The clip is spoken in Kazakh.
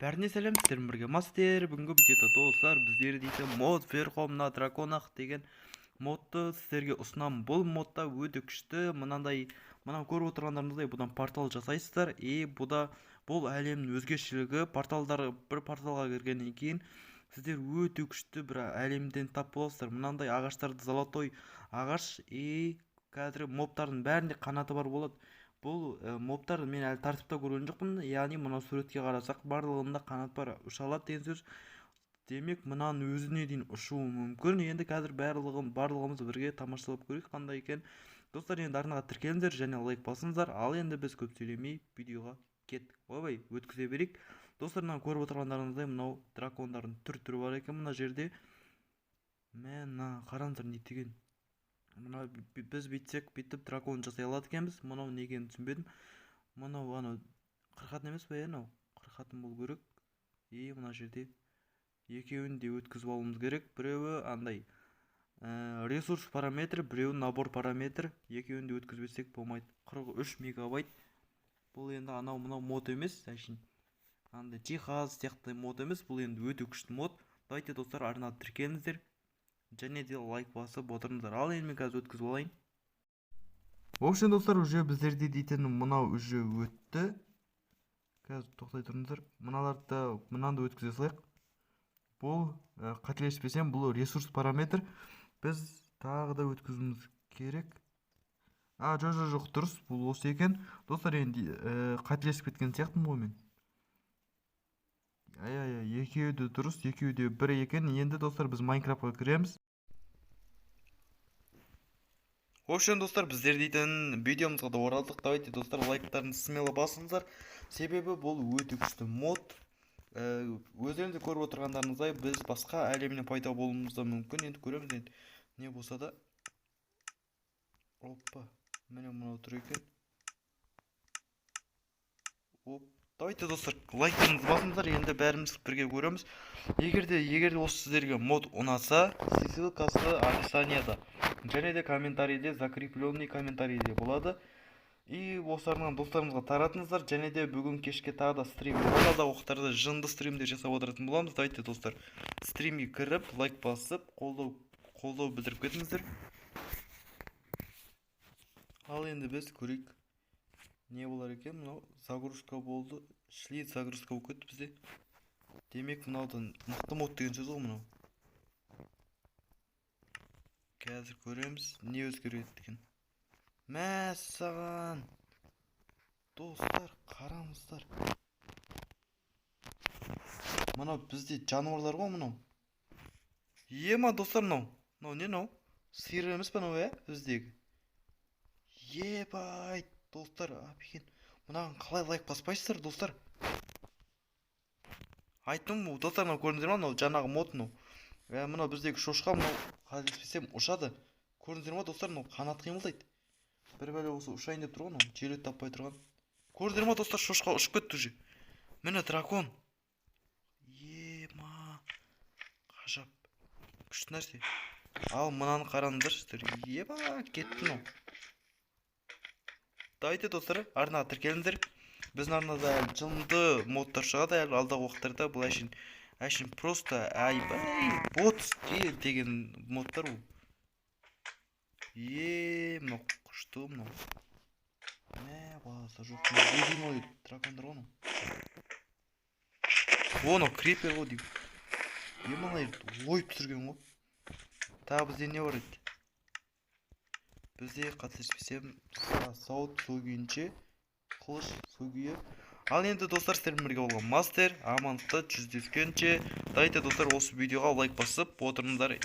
Бәріне сәлем, сіздермен бірге мастер. Бүгінгі видеода достар біздер дейді мод Верховна Драконах деген модты сіздерге ұсынамын. Бұл модта өте күшті. Мынау көріп отырғандарыңыздай бұдан портал жасайсыздар. Бұл әлемнің өзгешелігі. Бір порталға кіргеннен кейін сіздер өте күшті бір әлемден тап боласыздар. Мынандай ағаштарды золотой ағаш қазір мобтардың бәрінде қанаты бар болады. Бұл мобтар мен әлі тәртіпте көрген жоқпын. Яғни мына суретке қарасақ барлығында қанат бар, ұша алады деген сөз. Демек мынаның өзіне дейін ұшуы мүмкін. Енді қазір барлығымыз бірге тамашалап көрейік қандай екен. Достар, енді арнаға тіркеліңіздер және лайк басыңыздар. Ал енді біз көп сөйлемей видеоға кеттік. Ойбай, өткізе берейік. Достар, мына көріп отырғандарыңыздай мынау дракондардың түр-түрі бар екен мына жерде. Мына қараңыздар не деген. Мына біз бүйтіп дракон жасай алады екенбіз. Мынау не екенін түсінбедім. Мынау қырқатын емес пе? Қырқатын болу керек. Мына жерде екеуін де өткізіп алуымыз керек. Біреуі андай ресурс параметр, біреуі набор параметр. Екеуін де өткізбесек болмайды. 43 мегабайт. Бұл енді мынау мод емес, әшейін андай жиһаз сияқты мод емес. Бұл енді өте күшті мод. Давайте достар, арнаға тіркеліңіздер және де лайк басып отырыңыздар. Ал енді мен қазір өткізіп алайын. В общем, достар, уже біздерде дейтін мынау уже өтті. Қазір тоқтай тұрыңыздар. Мынанды өткізе салайық. Бұл қателеспесем, бұл ресурс параметр. Біз тағы да өткізуіміз керек. Жоқ, дұрыс. Бұл осы екен. Достар, енді қателесіп кеткен сияқтымын ғой мен. Екеуі де дұрыс, екеуі де бір екен. Енді достар, біз Майнкрафтқа кіреміз. В общем, достар, біздер дейтін видеомызға да оралдық. Давайте, достар, лайктарын смело басыңыздар. Себебі бұл өте күшті мод. Өздеріңізде көріп отырғандарыңыздай біз басқа әлемнен пайда болуымыз да мүмкін. Енді көреміз, енді не болса да. Опа, міне мынау тұр екен. Давайте, достар, лайктарыңызды басыңыздар. Енді бәріміз бірге көреміз. Егер де осы сіздерге мод ұнаса, ссылкасы описанияда және де комментарийде, закрепленный комментарийде болады. И осыларынан достарымызға таратыңыздар. Және де бүгін кешке тағы да стрим болады. Алдағы уақыттарда жынды стримдер жасап отыратын боламыз. Давайте, достар, стримге кіріп, лайк басып, қолдау білдіріп кетіңіздер. Ал енді біз көрейік не болар екен. Мынау загрузка болды. Шлит загрузка болып кетті бізде. Демек мынаудан мықты мод деген сөз ғой мынау. Қазір көреміз не өзгереді екен. Мәссаған. Достар, қараңыздар. Мынау бізде жануарлар ғой мынау. Достар, мынау не мынау? Сиыр емес пе мынау, біздегі? Ебай, достар, апекен. Мынаған қалай лайк баспайсыздар, достар? Айттым, достар, мынау көрдіңіздер ме? Мынау жаңағы мод мынау. Мынау біздегі шошқа, мынау қателеспесем ұшады. Көрдіңіздер ме, достар? Мынау қанат қимылдайды. Бір бәле осы ұшайын деп тұрған, желет таппай тұрған. Көрдіңіздер ме, достар? Шошқа ұшып кетті уже. Міне дракон. Қажап. Күшті нәрсе. Ал мынаны қараңыздар. Кетті мынау. Давайте, достар, арнаға тіркеліңіздер. Біздің арнада әлі жылынды модтар шығады. Әлі алдағы уақыттарда бұл әшін просто бот деген модтар бұл. Мынау құшты мынау. Баласа жоқ. Мынау дракондар ғой. Мынау крипер ғой деймін. Мынау ойып түсірген ғой. Тағы бізде не бар еді? Бізде қателеспесем сауыт сойгенше қылыш сойгүйе. Ал енді достар, сіздермен бірге болған мастер амандықта жүздескенше. Давайте, достар, осы видеоға лайк басып отырыңыздар.